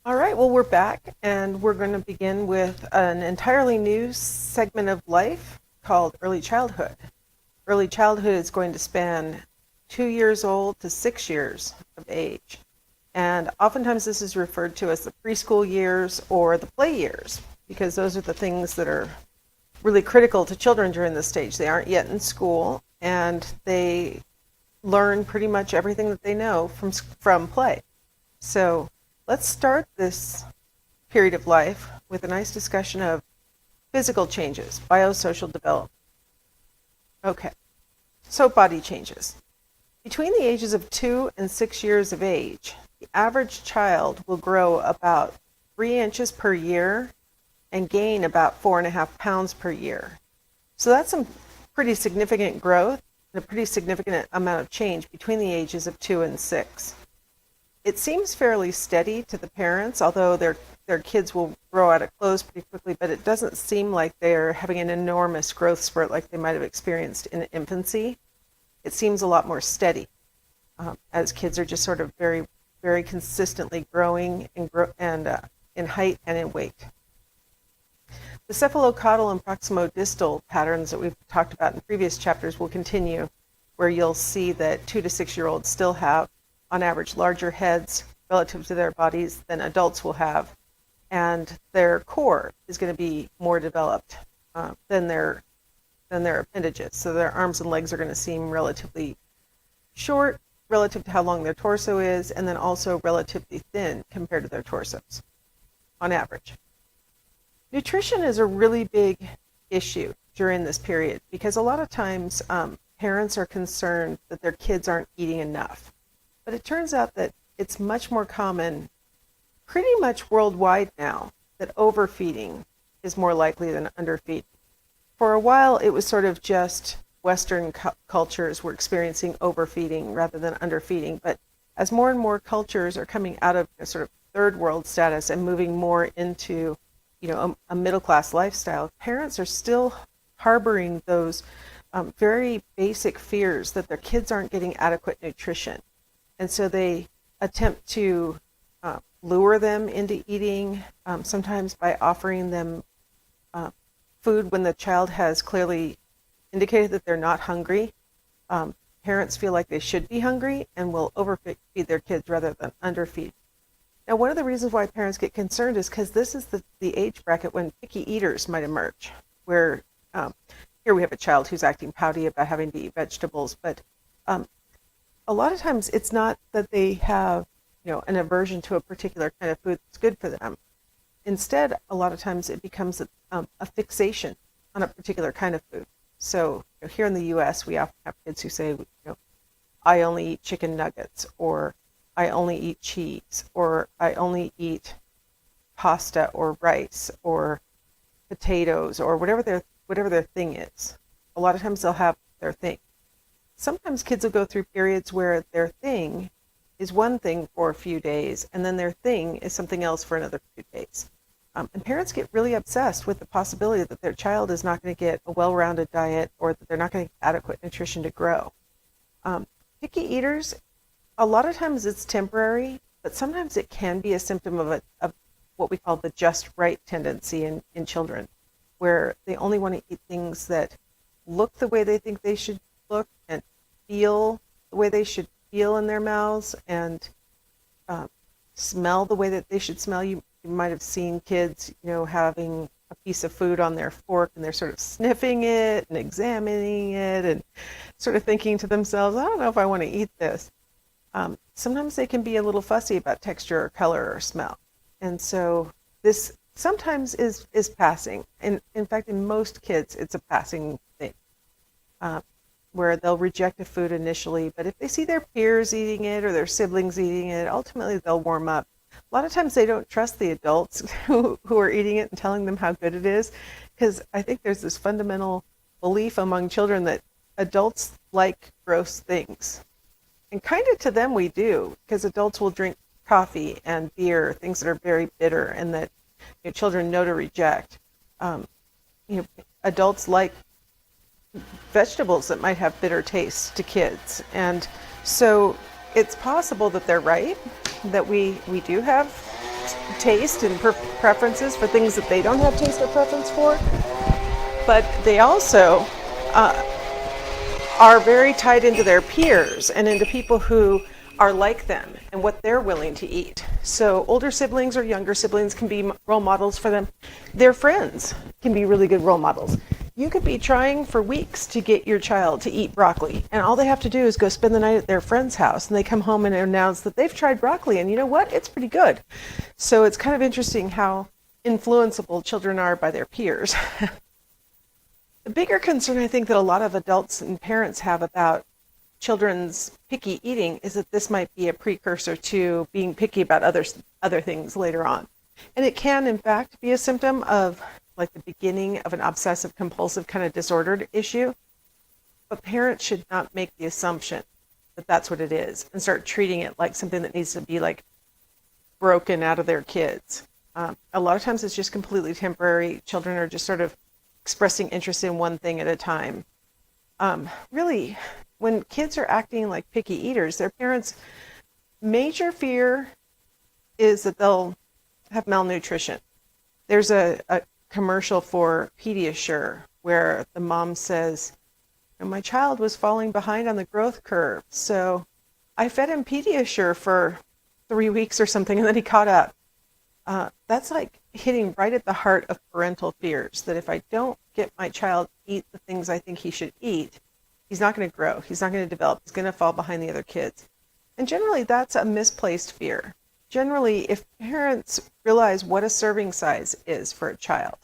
All right, well, we're back and we're going to begin with an entirely new segment of life called early childhood. Early childhood is going to span 2 years old to 6 years of age. And oftentimes this is referred to as the preschool years or the play years because those are the things that are really critical to children during this stage. They aren't yet in school and they learn pretty much everything that they know from play. So let's start this period of life with a nice discussion of physical changes, biosocial development. Okay, so body changes. Between the ages of 2 and 6 years of age, the average child will grow about 3 inches per year and gain about 4.5 pounds per year. So that's some pretty significant growth and a pretty significant amount of change between the ages of 2 and 6. It seems fairly steady to the parents, although their kids will grow out of clothes pretty quickly, but it doesn't seem like they're having an enormous growth spurt like they might have experienced in infancy. It seems a lot more steady as kids are just sort of very, very consistently growing in height and in weight. The cephalocaudal and proximodistal patterns that we've talked about in previous chapters will continue, where you'll see that 2 to 6 year olds still have, on average, larger heads relative to their bodies than adults will have, and their core is going to be more developed than their appendages. So their arms and legs are going to seem relatively short relative to how long their torso is, and then also relatively thin compared to their torsos on average. Nutrition is a really big issue during this period because a lot of times parents are concerned that their kids aren't eating enough. But it turns out that it's much more common pretty much worldwide now that overfeeding is more likely than underfeeding. For a while, it was sort of just Western cultures were experiencing overfeeding rather than underfeeding. But as more and more cultures are coming out of a sort of third world status and moving more into, a middle class lifestyle, parents are still harboring those very basic fears that their kids aren't getting adequate nutrition. And so they attempt to lure them into eating, sometimes by offering them food when the child has clearly indicated that they're not hungry. Parents feel like they should be hungry and will overfeed their kids rather than underfeed. Now, one of the reasons why parents get concerned is because this is the age bracket when picky eaters might emerge, where here we have a child who's acting pouty about having to eat vegetables, but a lot of times it's not that they have, an aversion to a particular kind of food that's good for them. Instead, a lot of times it becomes a fixation on a particular kind of food. So here in the U.S., we often have kids who say, I only eat chicken nuggets, or I only eat cheese, or I only eat pasta or rice or potatoes, or whatever their thing is. A lot of times they'll have their thing. Sometimes kids will go through periods where their thing is one thing for a few days, and then their thing is something else for another few days. And parents get really obsessed with the possibility that their child is not going to get a well-rounded diet or that they're not going to get adequate nutrition to grow. Picky eaters, a lot of times it's temporary, but sometimes it can be a symptom of what we call the just right tendency in children, where they only want to eat things that look the way they think they should look and feel the way they should feel in their mouths and smell the way that they should smell. You might have seen kids, having a piece of food on their fork and they're sort of sniffing it and examining it and sort of thinking to themselves, I don't know if I want to eat this. Sometimes they can be a little fussy about texture or color or smell. And so this sometimes is passing. And in fact, in most kids, it's a passing thing. Where they'll reject a food initially, but if they see their peers eating it or their siblings eating it, ultimately they'll warm up. A lot of times they don't trust the adults who are eating it and telling them how good it is, because I think there's this fundamental belief among children that adults like gross things. And kind of to them we do, because adults will drink coffee and beer, things that are very bitter and that children know to reject. Adults like vegetables that might have bitter taste to kids. And so it's possible that they're right, that we do have taste and preferences for things that they don't have taste or preference for, but they also uh, are very tied into their peers and into people who are like them and what they're willing to eat. So older siblings or younger siblings can be role models for them. Their friends can be really good role models. You could be trying for weeks to get your child to eat broccoli, and all they have to do is go spend the night at their friend's house, and they come home and announce that they've tried broccoli, and you know what? It's pretty good. So it's kind of interesting how influenceable children are by their peers. The bigger concern I think that a lot of adults and parents have about children's picky eating is that this might be a precursor to being picky about other things later on. And it can, in fact, be a symptom of like the beginning of an obsessive compulsive kind of disordered issue. But parents should not make the assumption that that's what it is and start treating it like something that needs to be like broken out of their kids. A lot of times it's just completely temporary. Children are just sort of expressing interest in one thing at a time. Really, when kids are acting like picky eaters, their parents' major fear is that they'll have malnutrition. There's a commercial for Pediasure where the mom says, my child was falling behind on the growth curve, so I fed him Pediasure for 3 weeks or something, and then he caught up. That's like hitting right at the heart of parental fears, that if I don't get my child to eat the things I think he should eat, he's not going to grow, he's not going to develop, he's going to fall behind the other kids. And generally that's a misplaced fear. Generally, if parents realize what a serving size is for a child,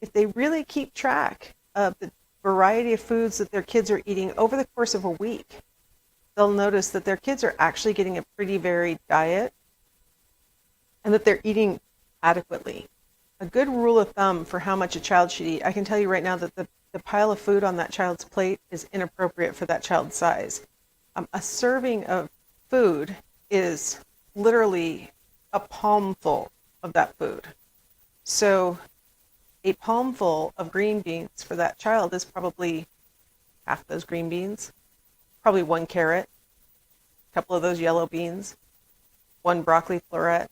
if they really keep track of the variety of foods that their kids are eating over the course of a week, they'll notice that their kids are actually getting a pretty varied diet and that they're eating adequately. A good rule of thumb for how much a child should eat, I can tell you right now that the pile of food on that child's plate is inappropriate for that child's size. A serving of food is literally a palmful of that food. So a palmful of green beans for that child is probably half those green beans, probably 1 carrot, a couple of those yellow beans, 1 broccoli floret.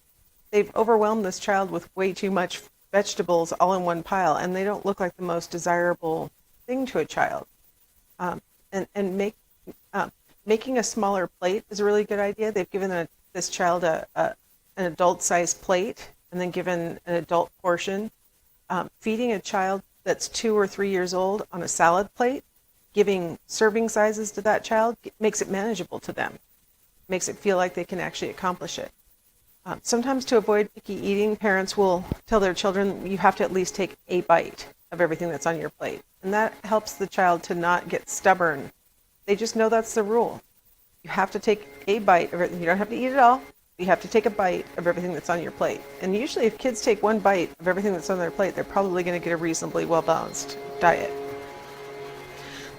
They've overwhelmed this child with way too much vegetables all in one pile, and they don't look like the most desirable thing to a child. Making a smaller plate is a really good idea. They've given this child an adult-sized plate and then given an adult portion. Feeding a child that's 2 or 3 years old on a salad plate, giving serving sizes to that child makes it manageable to them, makes it feel like they can actually accomplish it. Sometimes to avoid picky eating, parents will tell their children, you have to at least take a bite of everything that's on your plate. And that helps the child to not get stubborn. They just know that's the rule. You have to take a bite of it. You don't have to eat it all. You have to take a bite of everything that's on your plate. And usually if kids take 1 bite of everything that's on their plate, they're probably going to get a reasonably well-balanced diet.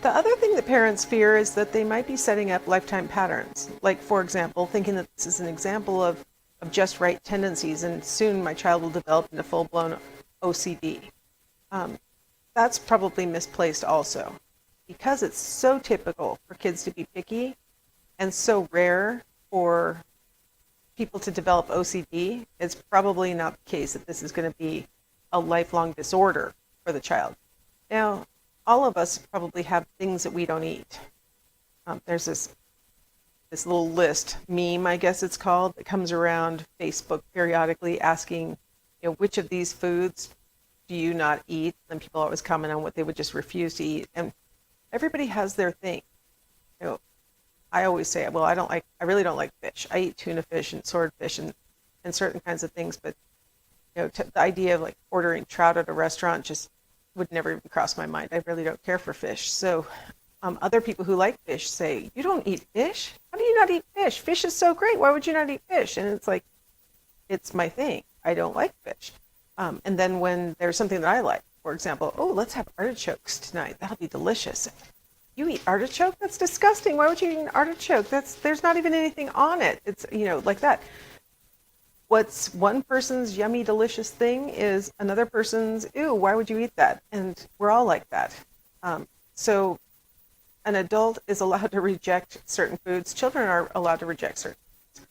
The other thing that parents fear is that they might be setting up lifetime patterns. Like, for example, thinking that this is an example of just right tendencies, and soon my child will develop into full-blown OCD. That's probably misplaced also, because it's so typical for kids to be picky and so rare for people to develop OCD. It's probably not the case that this is going to be a lifelong disorder for the child. Now, all of us probably have things that we don't eat. There's this little list, meme, I guess it's called, that comes around Facebook periodically asking, which of these foods do you not eat? And people always comment on what they would just refuse to eat. And everybody has their thing. I always say, well, I really don't like fish. I eat tuna fish and swordfish and certain kinds of things, but the idea of like ordering trout at a restaurant just would never even cross my mind. I really don't care for fish. So other people who like fish say, you don't eat fish? How do you not eat fish? Fish is so great. Why would you not eat fish? And it's like, it's my thing. I don't like fish. And then when there's something that I like, for example, let's have artichokes tonight. That'll be delicious. You eat artichoke? That's disgusting. Why would you eat an artichoke? There's not even anything on it. It's, like that. What's one person's yummy, delicious thing is another person's, ew, why would you eat that? And we're all like that. So an adult is allowed to reject certain foods. Children are allowed to reject certain foods.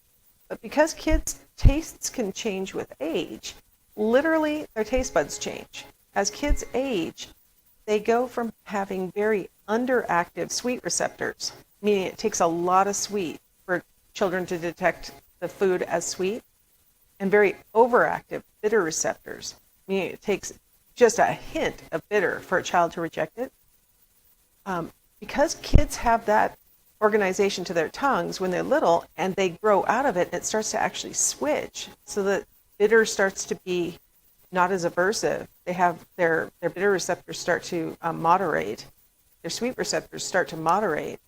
But because kids' tastes can change with age, literally their taste buds change. As kids age, they go from having very underactive sweet receptors, meaning it takes a lot of sweet for children to detect the food as sweet, and very overactive bitter receptors, meaning it takes just a hint of bitter for a child to reject it. Because kids have that organization to their tongues when they're little and they grow out of it, and it starts to actually switch so that bitter starts to be not as aversive. They have their bitter receptors start to moderate. Their sweet receptors start to moderate.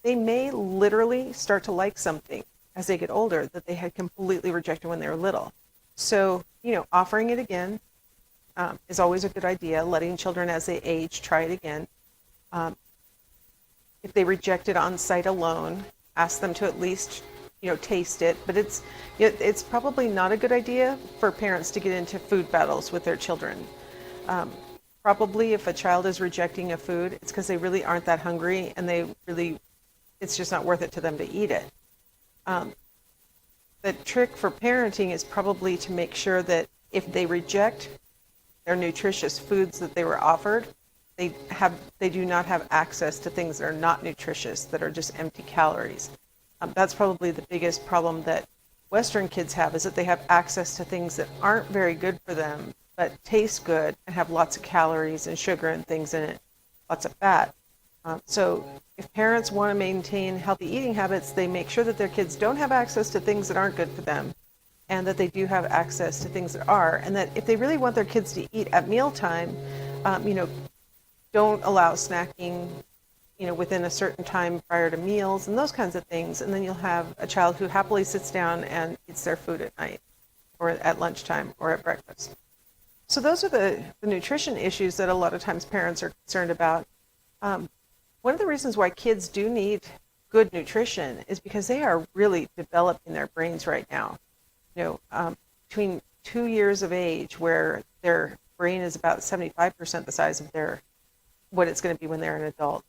They may literally start to like something as they get older that they had completely rejected when they were little. So, offering it again is always a good idea. Letting children as they age try it again. If they reject it on site alone, ask them to at least taste it. But it's probably not a good idea for parents to get into food battles with their children. Probably if a child is rejecting a food, it's because they really aren't that hungry and it's just not worth it to them to eat it. The trick for parenting is probably to make sure that if they reject their nutritious foods that they were offered, they do not have access to things that are not nutritious, that are just empty calories. That's probably the biggest problem that Western kids have, is that they have access to things that aren't very good for them, but taste good and have lots of calories and sugar and things in it, lots of fat. So if parents want to maintain healthy eating habits, they make sure that their kids don't have access to things that aren't good for them, and that they do have access to things that are, and that if they really want their kids to eat at mealtime, don't allow snacking, within a certain time prior to meals and those kinds of things. And then you'll have a child who happily sits down and eats their food at night or at lunchtime or at breakfast. So those are the nutrition issues that a lot of times parents are concerned about. One of the reasons why kids do need good nutrition is because they are really developing their brains right now. Between 2 years of age, where their brain is about 75% the size of what it's going to be when they're an adult,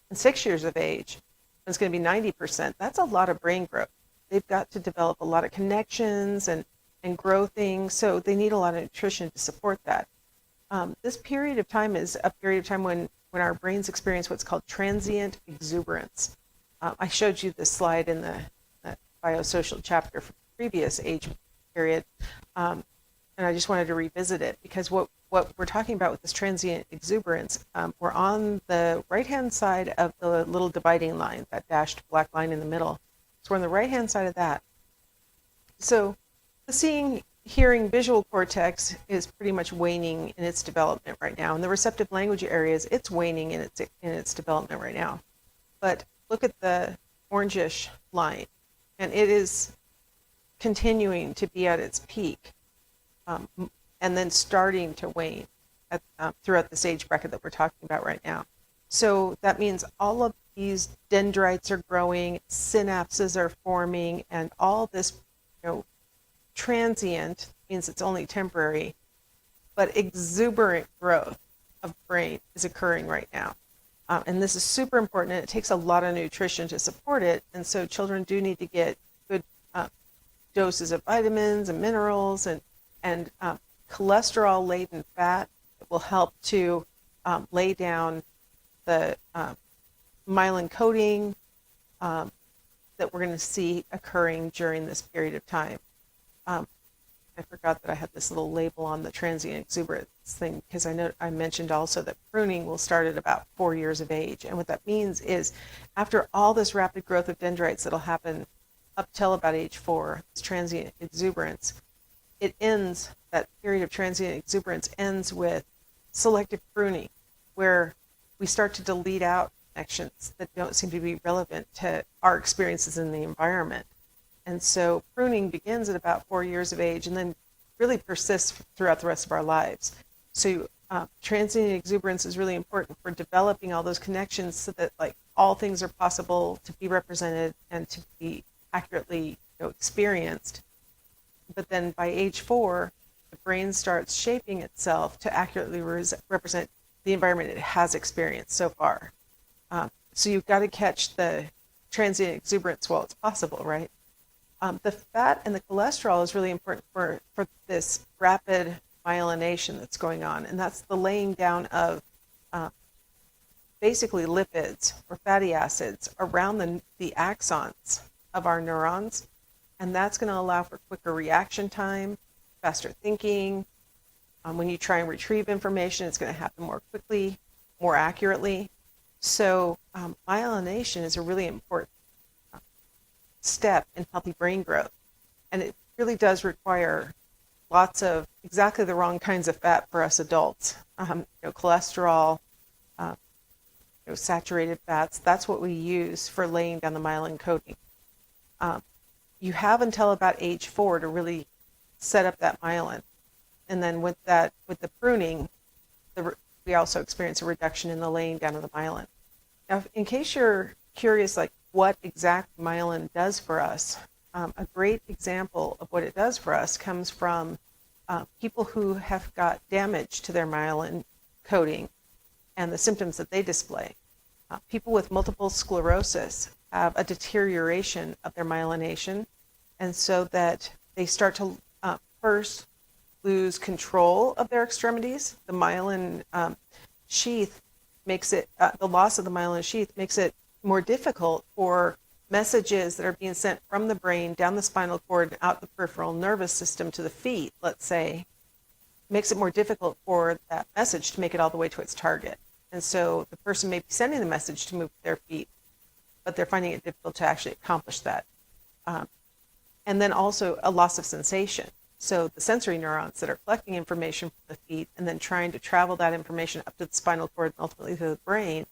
and 6 years of age, it's going to be 90%. That's a lot of brain growth. They've got to develop a lot of connections and grow things, so they need a lot of nutrition to support that. This period of time is a period of time when our brains experience what's called transient exuberance. I showed you this slide in the biosocial chapter from the previous age period, and I just wanted to revisit it because what we're talking about with this transient exuberance, we're on the right-hand side of the little dividing line, that dashed black line in the middle. So we're on the right-hand side of that. So the seeing, hearing, visual cortex is pretty much waning in its development right now. In the receptive language areas, it's waning in its development right now. But look at the orangish line, and it is continuing to be at its peak, and then starting to wane throughout this age bracket that we're talking about right now. So that means all of these dendrites are growing, synapses are forming, and all this, transient means it's only temporary, but exuberant growth of brain is occurring right now. And this is super important, and it takes a lot of nutrition to support it. And so children do need to get good doses of vitamins and minerals and cholesterol-laden fat that will help to lay down the myelin coating that we're going to see occurring during this period of time. I forgot that I had this little label on the transient exuberance thing, because I mentioned also that pruning will start at about 4 years of age. And what that means is after all this rapid growth of dendrites that'll happen up till about age 4, this transient exuberance, that period of transient exuberance ends with selective pruning, where we start to delete out connections that don't seem to be relevant to our experiences in the environment. And so pruning begins at about 4 years of age and then really persists throughout the rest of our lives. So transient exuberance is really important for developing all those connections so that all things are possible to be represented and to be accurately experienced. But then by age 4, the brain starts shaping itself to accurately represent the environment it has experienced so far. So you've got to catch the transient exuberance while it's possible, right? The fat and the cholesterol is really important for this rapid myelination that's going on, and that's the laying down of uh, basically lipids or fatty acids around the axons of our neurons, and that's going to allow for quicker reaction time, faster thinking. When you try and retrieve information, it's going to happen more quickly, more accurately. So myelination is a really important step in healthy brain growth. And it really does require lots of exactly the wrong kinds of fat for us adults. Cholesterol, saturated fats, that's what we use for laying down the myelin coating. You have until about age 4 to really set up that myelin. And then with the pruning, we also experience a reduction in the laying down of the myelin. Now, in case you're curious, like what exact myelin does for us, a great example of what it does for us comes from people who have got damage to their myelin coating and the symptoms that they display. People with multiple sclerosis have a deterioration of their myelination, and so that they start to first lose control of their extremities. The myelin sheath makes it, the loss of the myelin sheath makes it more difficult for messages that are being sent from the brain down the spinal cord and out the peripheral nervous system to the feet, let's say, makes it more difficult for that message to make it all the way to its target. And so the person may be sending the message to move their feet, but they're finding it difficult to actually accomplish that. And then also a loss of sensation. So the sensory neurons that are collecting information from the feet and then trying to travel that information up to the spinal cord and ultimately to the brain,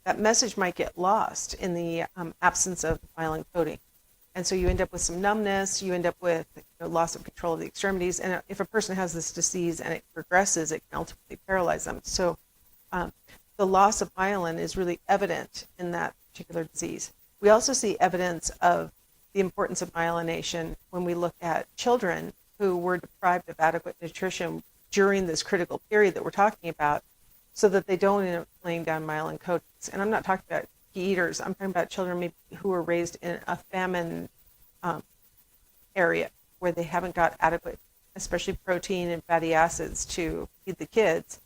that message might get lost in the absence of myelin coating. And so you end up with some numbness, you end up with loss of control of the extremities, and if a person has this disease and it progresses, it can ultimately paralyze them. So the loss of myelin is really evident in that particular disease. We also see evidence of the importance of myelination when we look at children who were deprived of adequate nutrition during this critical period that we're talking about, so that they don't end up laying down myelin coatings. And I'm not talking about picky eaters. I'm talking about children maybe who were raised in a famine area where they haven't got adequate, especially protein and fatty acids to feed the kids.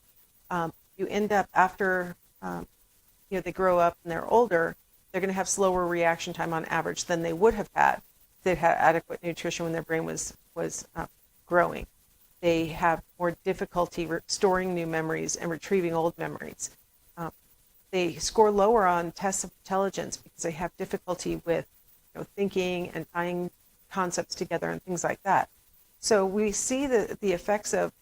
You end up after they grow up and they're older, they're going to have slower reaction time on average than they would have had if they'd had adequate nutrition when their brain was growing. They have more difficulty storing new memories and retrieving old memories. They score lower on tests of intelligence because they have difficulty with thinking and tying concepts together and things like that. So we see the effects of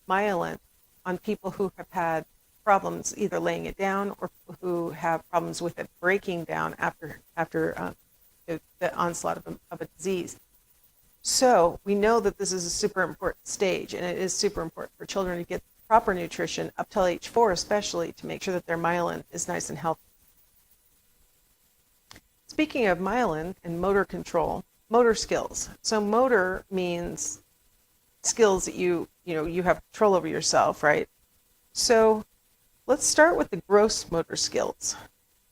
myelin on people who have had problems either laying it down or who have problems with it breaking down after the onslaught of a disease. So we know that this is a super important stage, and it is super important for children to get proper nutrition up till age 4 especially, to make sure that their myelin is nice and healthy. Speaking of myelin and motor control, motor skills. So motor means skills that you have control over yourself, right? So let's start with the gross motor skills.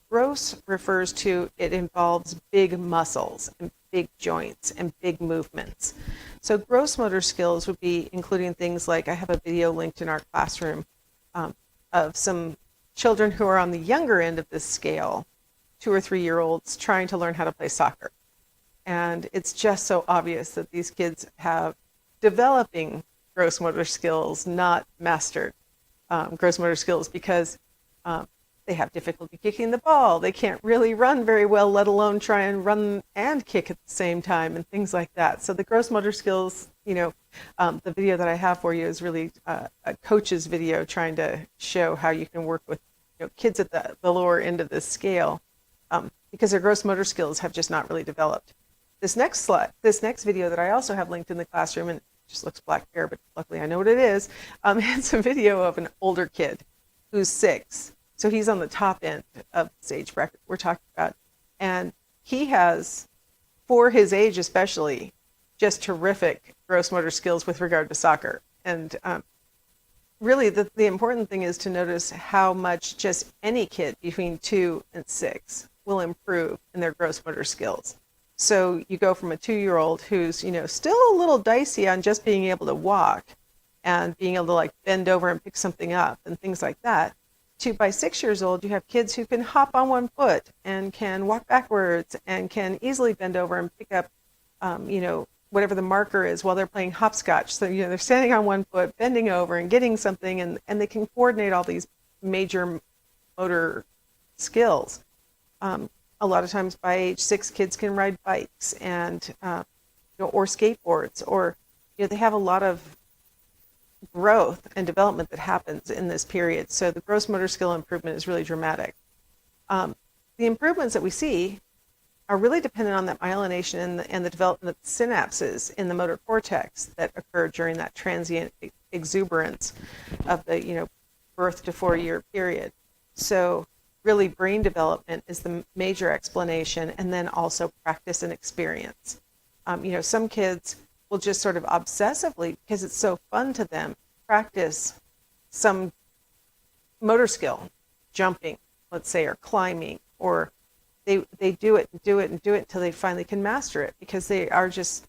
Gross refers to it involves big muscles and big joints and big movements. So gross motor skills would be including things like, I have a video linked in our classroom of some children who are on the younger end of this scale, 2 or 3 year olds trying to learn how to play soccer. And it's just so obvious that these kids have developing gross motor skills, not mastered gross motor skills, because they have difficulty kicking the ball. They can't really run very well, let alone try and run and kick at the same time and things like that. So the gross motor skills, the video that I have for you is really a coach's video trying to show how you can work with kids at the lower end of this scale, because their gross motor skills have just not really developed. This next video that I also have linked in the classroom, and it just looks black here, but luckily I know what it is. It's a video of an older kid who's 6. So he's on the top end of this age bracket we're talking about. And he has, for his age especially, just terrific gross motor skills with regard to soccer. And really the important thing is to notice how much just any kid between 2 and 6 will improve in their gross motor skills. So you go from a 2-year-old who's, still a little dicey on just being able to walk and being able to like bend over and pick something up and things like that, to by 6 years old, you have kids who can hop on one foot and can walk backwards and can easily bend over and pick up, whatever the marker is while they're playing hopscotch. So, they're standing on one foot, bending over and getting something, and they can coordinate all these major motor skills. A lot of times by age 6, kids can ride bikes and, or skateboards, or, they have a lot of growth and development that happens in this period. So the gross motor skill improvement is really dramatic. The improvements that we see are really dependent on that myelination and the development of synapses in the motor cortex that occur during that transient exuberance of the birth to 4-year period. So really brain development is the major explanation, and then also practice and experience. Some kids will just sort of obsessively, because it's so fun to them, practice some motor skill, jumping, let's say, or climbing, or they do it and do it and do it until they finally can master it, because they are just,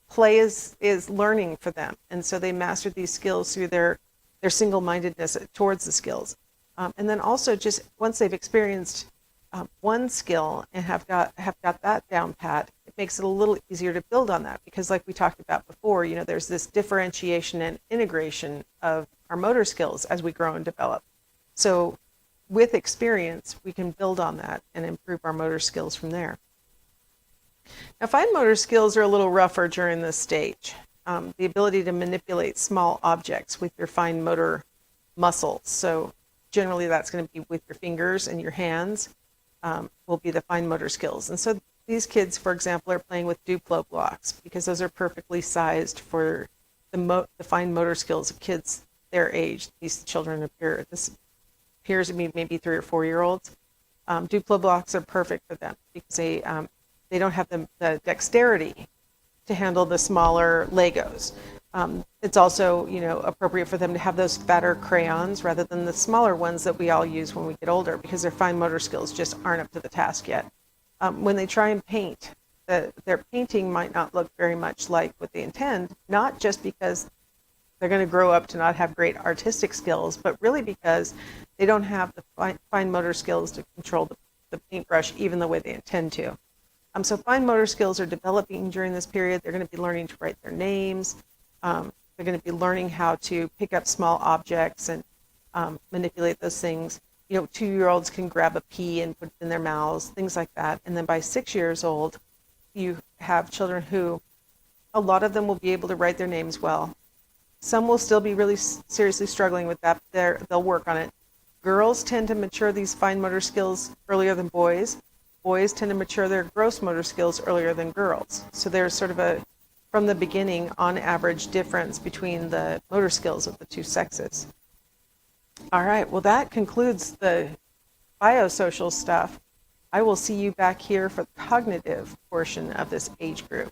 play is learning for them. And so they master these skills through their single-mindedness towards the skills. And then also, just once they've experienced one skill and have got that down pat, it makes it a little easier to build on that, because like we talked about before, there's this differentiation and integration of our motor skills as we grow and develop. So with experience, we can build on that and improve our motor skills from there. Now, fine motor skills are a little rougher during this stage. The ability to manipulate small objects with your fine motor muscles. So generally that's going to be with your fingers and your hands, will be the fine motor skills. And so these kids, for example, are playing with Duplo blocks, because those are perfectly sized for the fine motor skills of kids their age. These children this appears to be maybe 3 or 4-year-olds. Duplo blocks are perfect for them, because they don't have the dexterity to handle the smaller Legos. It's also, appropriate for them to have those fatter crayons rather than the smaller ones that we all use when we get older, because their fine motor skills just aren't up to the task yet. When they try and paint, their painting might not look very much like what they intend, not just because they're going to grow up to not have great artistic skills, but really because they don't have the fine motor skills to control the paintbrush even the way they intend to. So fine motor skills are developing during this period. They're going to be learning to write their names. They're going to be learning how to pick up small objects and manipulate those things. 2-year-olds can grab a pea and put it in their mouths, things like that. And then by 6 years old, you have children who, a lot of them will be able to write their names well. Some will still be really seriously struggling with that, but they'll work on it. Girls tend to mature these fine motor skills earlier than boys. Boys tend to mature their gross motor skills earlier than girls. So there's sort of from the beginning, on average, difference between the motor skills of the two sexes. All right, well, that concludes the biosocial stuff. I will see you back here for the cognitive portion of this age group.